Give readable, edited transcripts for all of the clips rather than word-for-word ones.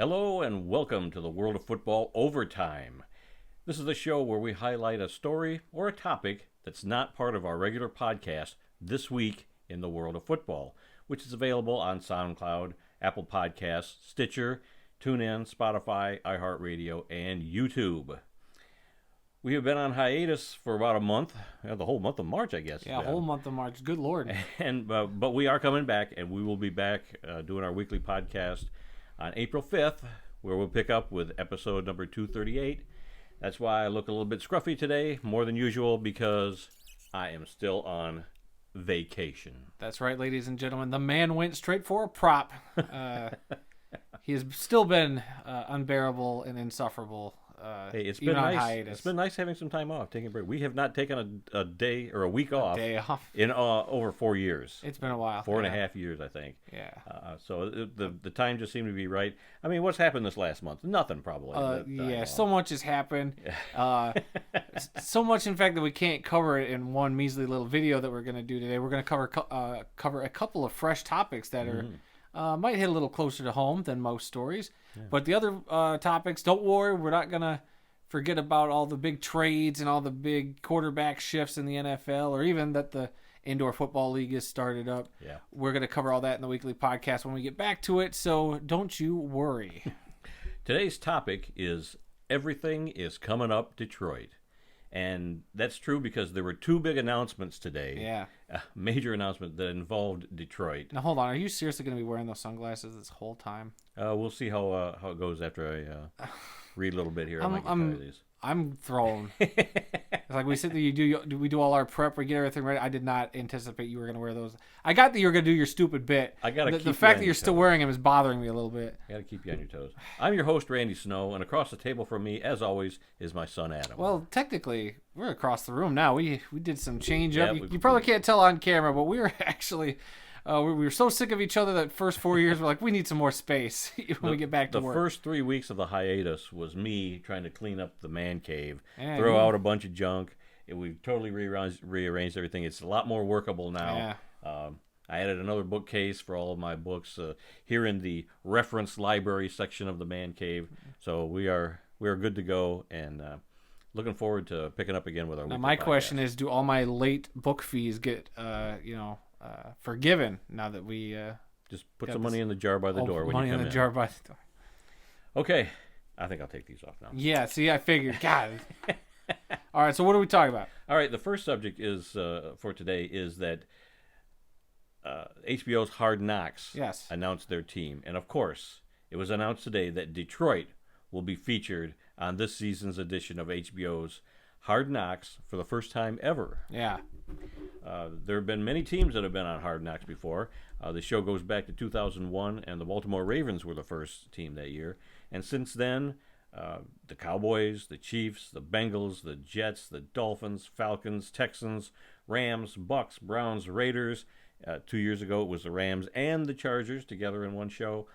Hello and welcome to the World of Football Overtime. This is the show where we highlight a story or a topic that's not part of our regular podcast this week in the world of football, which is available on SoundCloud, Apple Podcasts, Stitcher, TuneIn, Spotify, iHeartRadio, and YouTube. We have been on hiatus for about a month, the whole month of March, I guess. Yeah, whole month of March. Good Lord. But we are coming back, and we will be back doing our weekly podcast on April 5th, where we'll pick up with episode number 238. That's why I look a little bit scruffy today, more than usual, because I am still on vacation. That's right, ladies and gentlemen. The man went straight for a prop. He has still been unbearable and insufferable. Hey, it's even been on nice. hiatus. It's been nice having some time off, taking a break. We have not taken a day or a week off. Day off. In over 4 years. It's been a while. 4.5 years, I think. Yeah. So the time just seemed to be right. I mean, what's happened this last month? Nothing, probably. So much has happened. So much, in fact, that we can't cover it in one measly little video that we're going to do today. We're going to cover a couple of fresh topics that are might hit a little closer to home than most stories. Yeah. But the other topics, don't worry, we're not going to forget about all the big trades and all the big quarterback shifts in the NFL, or even that the Indoor Football League has started up. Yeah. We're going to cover all that in the weekly podcast when we get back to it, so don't you worry. Today's topic is Everything is Coming Up Detroit. And that's true because there were two big announcements today. Yeah. A major announcement that involved Detroit. Now, hold on. Are you seriously going to be wearing those sunglasses this whole time? We'll see how it goes after I read a little bit here. I'm thrown. It's like we sit there, we do all our prep, we get everything ready. I did not anticipate you were going to wear those. I got that you were going to do your stupid bit. I got to keep the fact that you're still wearing them is bothering me a little bit. I got to keep you on your toes. I'm your host, Randy Snow, and across the table from me, as always, is my son, Adam. Well, technically, we're across the room now. We did some change up. Yeah, you probably can't tell on camera, but we were actually... we were so sick of each other that first 4 years, we're like, we need some more space when we get back to work. The first 3 weeks of the hiatus was me trying to clean up the man cave, throw out a bunch of junk. We've totally rearranged everything. It's a lot more workable now. Yeah. I added another bookcase for all of my books here in the reference library section of the man cave. So we are good to go, and looking forward to picking up again with our. Now, my podcast. question is, do all my late book fees get forgiven now that we just put some money in the jar by the door when you come in? Money in the jar by the door. Okay, I think I'll take these off now. Yeah, see, I figured. God. All right, so what are we talking about? All right, the first subject is for today is that HBO's Hard Knocks announced their team, and of course, it was announced today that Detroit will be featured on this season's edition of HBO's Hard Knocks for the first time ever. Yeah. There have been many teams that have been on Hard Knocks before. The show goes back to 2001, and the Baltimore Ravens were the first team that year. And since then, the Cowboys, the Chiefs, the Bengals, the Jets, the Dolphins, Falcons, Texans, Rams, Bucks, Browns, Raiders. 2 years ago, it was the Rams and the Chargers together in one show.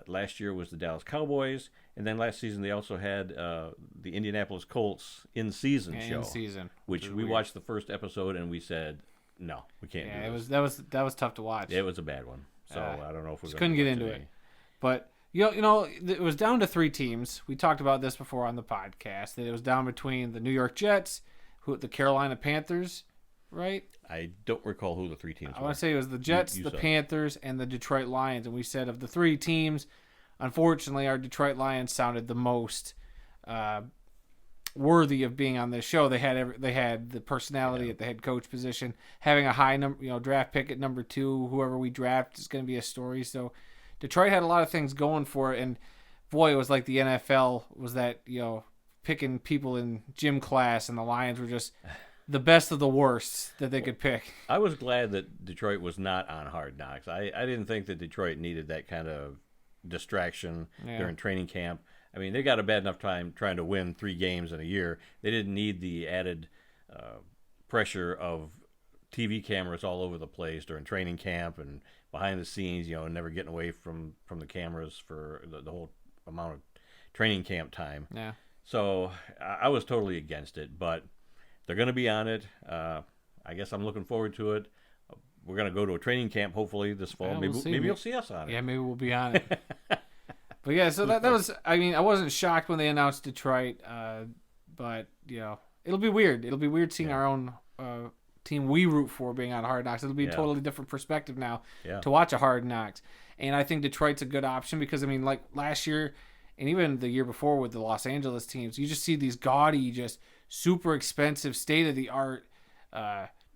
Last year was the Dallas Cowboys, and then last season they also had the Indianapolis Colts in-season show. In-season, which we watched the first episode and we said, no, we can't do this. That was tough to watch. It was a bad one, so I don't know if we couldn't get into it. But you know, it was down to 3 teams. We talked about this before on the podcast. That it was down between the New York Jets, the Carolina Panthers, right? I don't recall who the 3 teams were. I want to say it was the Jets, the Panthers, and the Detroit Lions. And we said of the 3 teams, unfortunately, our Detroit Lions sounded the most worthy of being on this show. They had the personality at the head coach position, having a high draft pick at number 2. Whoever we draft is going to be a story. So Detroit had a lot of things going for it, and boy, it was like the NFL was that picking people in gym class, and the Lions were just the best of the worst that they could pick. I was glad that Detroit was not on Hard Knocks. I didn't think that Detroit needed that kind of distraction during training camp. I mean, they got a bad enough time trying to win 3 games in a year. They didn't need the added pressure of TV cameras all over the place during training camp and behind the scenes, never getting away from the cameras for the whole amount of training camp time. Yeah. So I was totally against it, but they're going to be on it. I guess I'm looking forward to it. We're going to go to a training camp hopefully this fall. Yeah, maybe you'll see us on it. Yeah, maybe we'll be on it. But yeah, so that was. I mean, I wasn't shocked when they announced Detroit, but it'll be weird. It'll be weird seeing our own team we root for being on Hard Knocks. It'll be a totally different perspective now to watch a Hard Knocks, and I think Detroit's a good option because I mean, like last year, and even the year before with the Los Angeles teams, you just see these gaudy, just super expensive, state of the art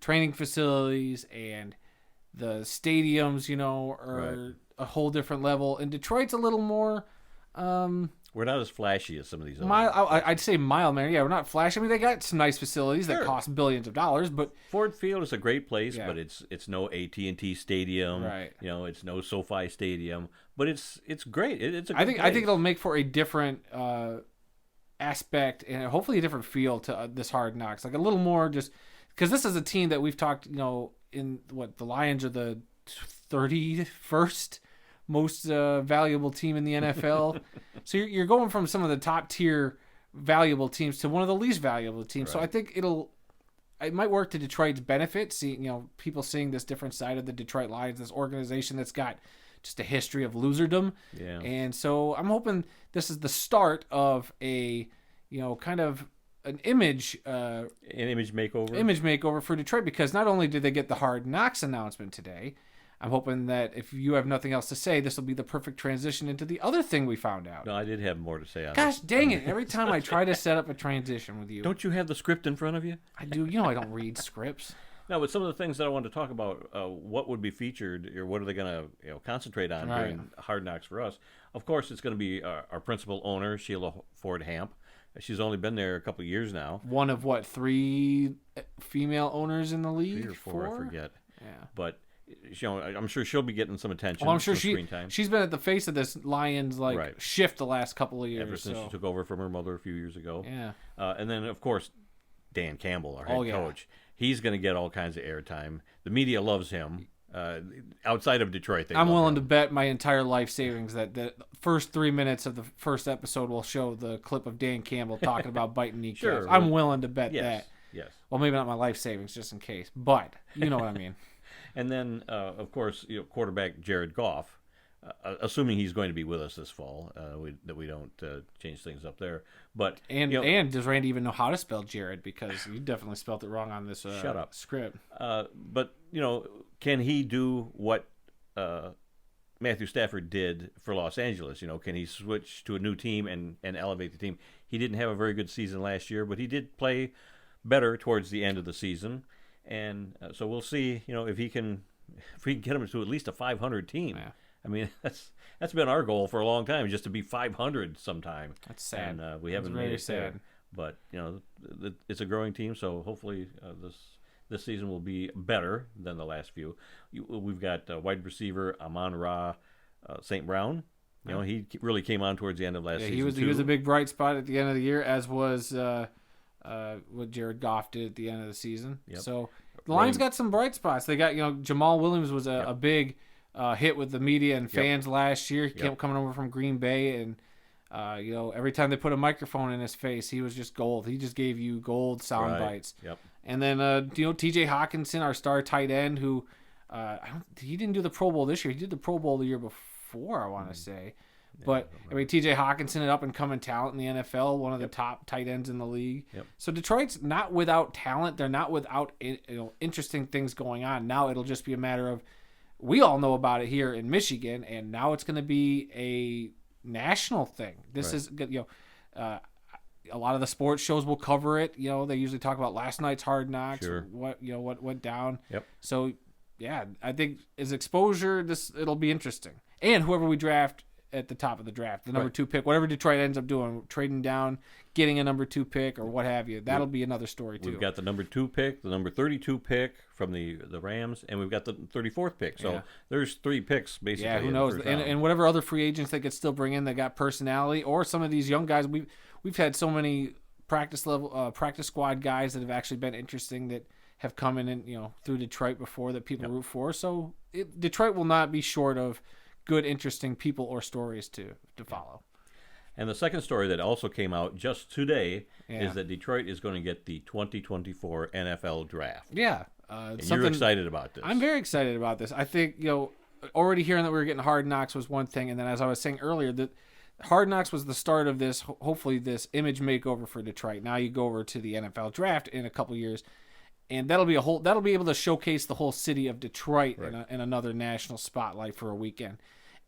training facilities, and the stadiums, are a whole different level. And Detroit's a little more we're not as flashy as some of these other I'd say mild mannered. Yeah, we're not flashy. I mean, they got some nice facilities that cost billions of dollars, but Ford Field is a great place, but it's no AT&T Stadium, right? It's no SoFi Stadium, but it's great. It's a I good think place. it'll make for a different aspect and hopefully a different feel to this Hard Knocks, like a little more just because this is a team that we've talked, in the Lions are the 31st most valuable team in the NFL. So you're going from some of the top tier valuable teams to one of the least valuable teams. Right. So I think it might work to Detroit's benefit, seeing people seeing this different side of the Detroit Lions, this organization that's got just a history of loserdom. Yeah. And so I'm hoping this is the start of a kind of an image makeover for Detroit, because not only did they get the Hard Knocks announcement today, I'm hoping that if you have nothing else to say, this will be the perfect transition into the other thing we found out. No, I did have more to say on Gosh this. dang it. Every time I try to set up a transition with you. Don't you have the script in front of you? I do. I don't read scripts. No, but some of the things that I wanted to talk about, what would be featured, or what are they going to concentrate on during Hard Knocks for us? Of course, it's going to be our principal owner, Sheila Ford Hamp. She's only been there a couple of years now. One of 3 female owners in the league? 3 or 4, I forget. Yeah. But I'm sure she'll be getting some attention. Well, I'm sure screen time. she's been at the face of this Lions shift the last couple of years. Ever since she took over from her mother a few years ago. Yeah. And then, of course, Dan Campbell, our head coach. He's going to get all kinds of airtime. The media loves him. Outside of Detroit, I'm willing to bet my entire life savings that the first 3 minutes of the first episode will show the clip of Dan Campbell talking about biting kneecaps. Sure, I'm willing to bet that. Yes. Well, maybe not my life savings, just in case, but you know what I mean. And then, of course, quarterback Jared Goff, assuming he's going to be with us this fall, that we don't change things up there. But and does Randy even know how to spell Jared? Because you definitely spelled it wrong on this shut up script. But can he do what Matthew Stafford did for Los Angeles? Can he switch to a new team and elevate the team? He didn't have a very good season last year, but he did play better towards the end of the season. And so we'll see, if we can get him to at least a 500 team. Yeah. I mean, that's been our goal for a long time, just to be 500 sometime. That's sad. And we haven't made it there. But it's a growing team, so hopefully this season will be better than the last few. We've got wide receiver Amon-Ra St. Brown. He really came on towards the end of last season. He was a big bright spot at the end of the year, as was what Jared Goff did at the end of the season. Yep. So the Lions got some bright spots. They got Jamal Williams was a big hit with the media and fans last year. He kept coming over from Green Bay, and every time they put a microphone in his face, he was just gold. He just gave you gold sound bites. Yep. And then T.J. Hawkinson, our star tight end, who he didn't do the Pro Bowl this year. He did the Pro Bowl the year before, I want to say. But T.J. Hawkinson, an up-and-coming talent in the NFL, one of the top tight ends in the league. Yep. So Detroit's not without talent. They're not without interesting things going on. Now it'll just be a matter of, we all know about it here in Michigan, and now it's going to be a national thing. This is a lot of the sports shows will cover it. They usually talk about last night's Hard Knocks, what went down. Yep. So I think as exposure, it'll be interesting. And whoever we draft at the top of the draft, the number 2 pick, whatever Detroit ends up doing, trading down, getting a number 2 pick or what have you, that'll be another story too. We've got the number 2 pick, the number 32 pick from the Rams, and we've got the 34th pick. So there's 3 picks basically. Yeah, who knows? And whatever other free agents they could still bring in that got personality, or some of these young guys. We've had so many practice squad guys that have actually been interesting that have come in and through Detroit before that people root for. So Detroit will not be short of good, interesting people or stories to follow. And the second story that also came out just today is that Detroit is going to get the 2024 NFL Draft. Yeah. And you're excited about this. I'm very excited about this. I think, already hearing that we were getting Hard Knocks was one thing. And then as I was saying earlier, that Hard Knocks was the start of this, hopefully this image makeover for Detroit. Now you go over to the NFL draft in a couple years, and that'll be able to showcase the whole city of Detroit in another national spotlight for a weekend,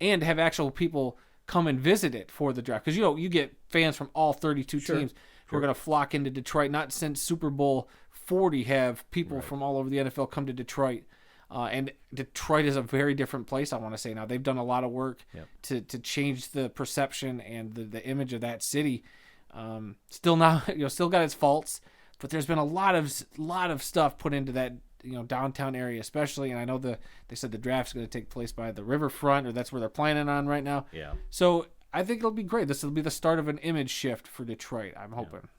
and have actual people come and visit it for the draft. Because you get fans from all 32 teams who are going to flock into Detroit. Not since Super Bowl 40 have people from all over the NFL come to Detroit. And Detroit is a very different place, I want to say now. They've done a lot of work to change the perception and the image of that city. Still got its faults, but there's been a lot of stuff put into that downtown area, especially. And I know they said the draft's going to take place by the riverfront, or that's where they're planning on right now. Yeah. So I think it'll be great. This will be the start of an image shift for Detroit, I'm hoping. Yeah.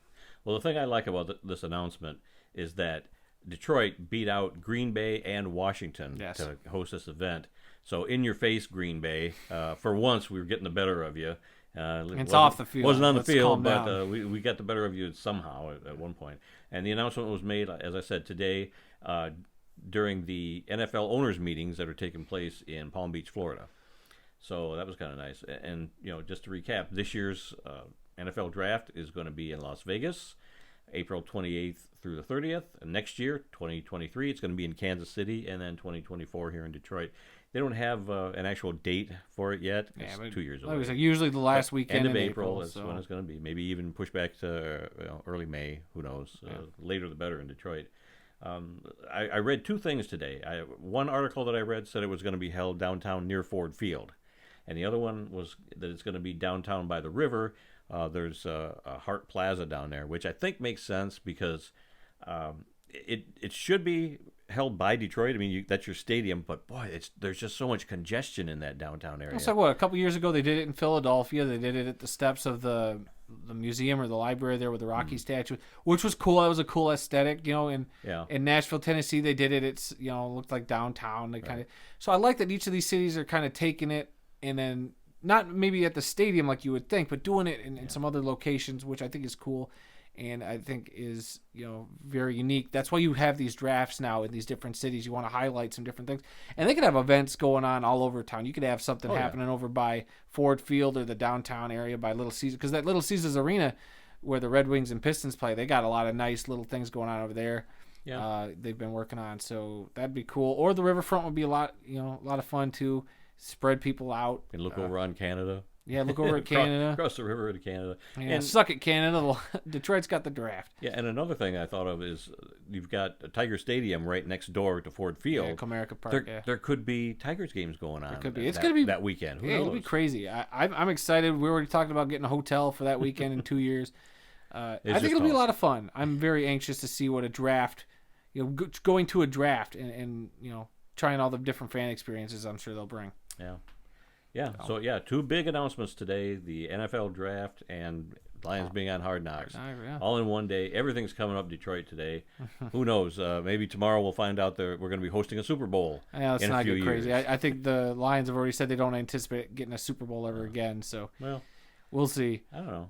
Well, the thing I like about this announcement is that Detroit beat out Green Bay and Washington to host this event. So in your face, Green Bay. For once, we were getting the better of you. It's off the field. Wasn't on the field, but we got the better of you somehow at one point. And the announcement was made, as I said, today during the NFL owners meetings that are taking place in Palm Beach, Florida. So that was kind of nice. And just to recap, this year's NFL draft is going to be in Las Vegas, April 28th through the 30th. And next year, 2023, it's going to be in Kansas City, and then 2024 here in Detroit. They don't have an actual date for it yet. It's 2 years away. Like I said, usually the last weekend end of in April is when it's going to be. Maybe even push back to early May. Who knows? Later the better in Detroit. I read two things today. One article that I read said it was going to be held downtown near Ford Field, and the other one was that it's going to be downtown by the river. There's a Hart Plaza down there, which I think makes sense because it should be held by Detroit. I mean, that's your stadium, but boy, there's just so much congestion in that downtown area. It's like a couple years ago they did it in Philadelphia. They did it at the steps of the museum or the library there with the Rocky statue, which was cool. That was a cool aesthetic, in Nashville, Tennessee, they did it. It's looked like downtown. They kind of so I like that each of these cities are kind of taking it and then not maybe at the stadium like you would think, but doing it in some other locations, which I think is cool. And I think is, very unique. That's why you have these drafts now in these different cities. You want to highlight some different things. And they could have events going on all over town. You could have something happening over by Ford Field or the downtown area by Little Caesars. Because that Little Caesars Arena where the Red Wings and Pistons play, they got a lot of nice little things going on over there. Yeah. They've been working on. So that'd be cool. Or the riverfront would be a lot of fun too. Spread people out. And look over on Canada. Yeah, look over at Canada. Across the river to Canada. Yeah, and suck it, Canada. Detroit's got the draft. Yeah, and another thing I thought of is you've got a Tiger Stadium right next door to Ford Field. Yeah, Comerica Park. There could be Tigers games going on. There could be. It's going to be that weekend. Who knows? It'll be crazy. I'm excited. We already talked about getting a hotel for that weekend in 2 years. I think it'll be a lot of fun. I'm very anxious to see what a draft, going to a draft and trying all the different fan experiences I'm sure they'll bring. Yeah. Yeah, so two big announcements today, the NFL draft and Lions being on Hard Knocks. All in one day. Everything's coming up Detroit today. Who knows? Maybe tomorrow we'll find out that we're going to be hosting a Super Bowl in a few years. Crazy. I think the Lions have already said they don't anticipate getting a Super Bowl ever again, so we'll see. I don't know.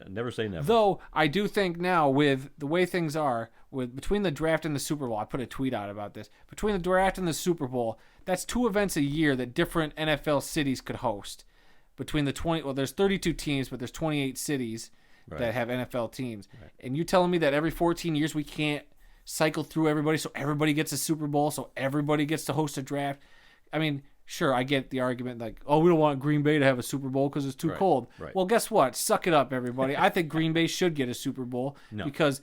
Never say never. Though I do think now with the way things are, between the draft and the Super Bowl, I put a tweet out about this. Between the draft and the Super Bowl, that's 2 events a year that different NFL cities could host. Between the there's 32 teams, but there's 28 cities that have NFL teams. Right. And you telling me that every 14 years we can't cycle through everybody so everybody gets a Super Bowl, so everybody gets to host a draft? I mean, sure, I get the argument like, we don't want Green Bay to have a Super Bowl because it's too cold. Right. Well, guess what? Suck it up, everybody. I think Green Bay should get a Super Bowl because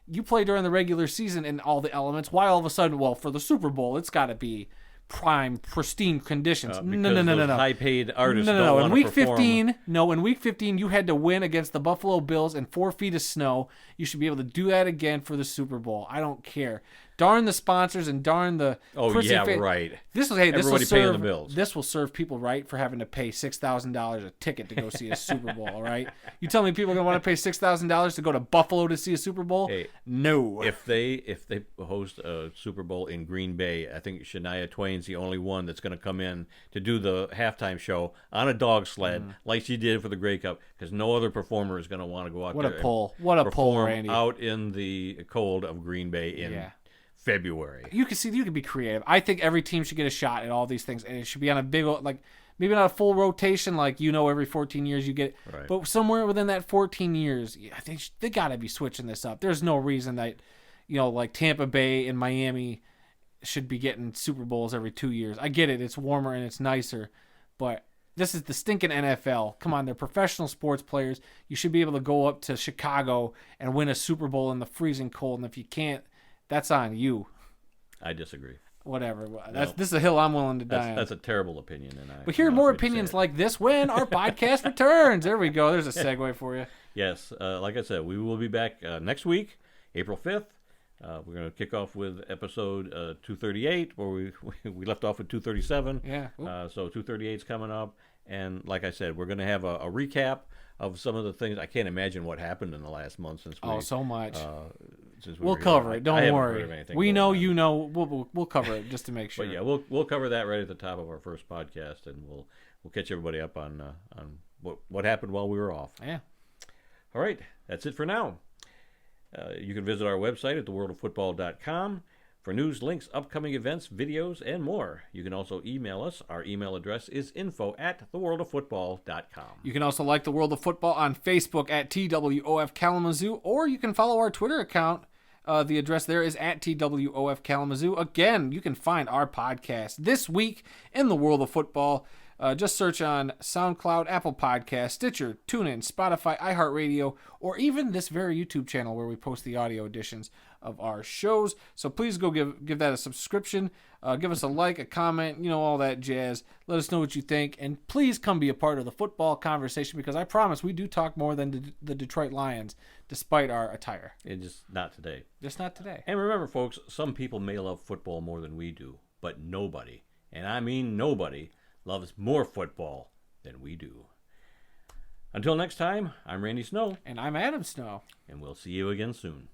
you play during the regular season in all the elements. Why all of a sudden, for the Super Bowl, it's got to be prime, pristine conditions. No. High-paid artists no. In week 15, in week 15, you had to win against the Buffalo Bills in 4 feet of snow. You should be able to do that again for the Super Bowl. I don't care. Darn the sponsors and darn the right. Everybody paying the bills. This will serve people right for having to pay $6,000 a ticket to go see a Super Bowl. All right, you tell me people are gonna want to pay $6,000 to go to Buffalo to see a Super Bowl? Hey, no. If they host a Super Bowl in Green Bay, I think Shania Twain's the only one that's gonna come in to do the halftime show on a dog sled like she did for the Grey Cup, because no other performer is gonna want to go out there. What a pull, Randy! Out in the cold of Green Bay in February. You can be creative. I think every team should get a shot at all these things, and it should be on a big maybe not a full rotation like every 14 years you get, Right. but somewhere within that 14 years, I think they got to be switching this up. There's no reason that like Tampa Bay and Miami should be getting Super Bowls every 2 years. I get it, it's warmer and it's nicer, but this is the stinking NFL. Come on, they're professional sports players. You should be able to go up to Chicago and win a Super Bowl in the freezing cold. And if you can't, that's on you. I disagree. Whatever. This is a hill I'm willing to die on. That's a terrible opinion. But hear more opinions like this when our podcast returns. There we go. There's a segue for you. Yes. Like I said, we will be back next week, April 5th. We're going to kick off with episode 238, where we left off with 237. Yeah. So 238 is coming up. And like I said, we're going to have a recap of some of the things. I can't imagine what happened in the last month since we... Oh, so much. Since we'll cover it. Don't worry. We know on. You know. We'll cover it just to make sure. But yeah, we'll cover that right at the top of our first podcast, and we'll catch everybody up on what happened while we were off. Yeah. All right. That's it for now. You can visit our website at theworldoffootball.com for news, links, upcoming events, videos, and more. You can also email us. Our email address is info@theworldoffootball.com. You can also like The World of Football on Facebook at TWOF Kalamazoo, or you can follow our Twitter account. The address there is at TWOF Kalamazoo. Again, you can find our podcast this week in The World of Football. Just search on SoundCloud, Apple Podcasts, Stitcher, TuneIn, Spotify, iHeartRadio, or even this very YouTube channel where we post the audio editions of our shows. So please go give that a subscription. Give us a like, a comment, all that jazz. Let us know what you think. And please come be a part of the football conversation, because I promise we do talk more than the Detroit Lions, despite our attire. And just not today. Just not today. And remember, folks, some people may love football more than we do, but nobody, and I mean nobody, loves more football than we do. Until next time, I'm Randy Snow. And I'm Adam Snow. And we'll see you again soon.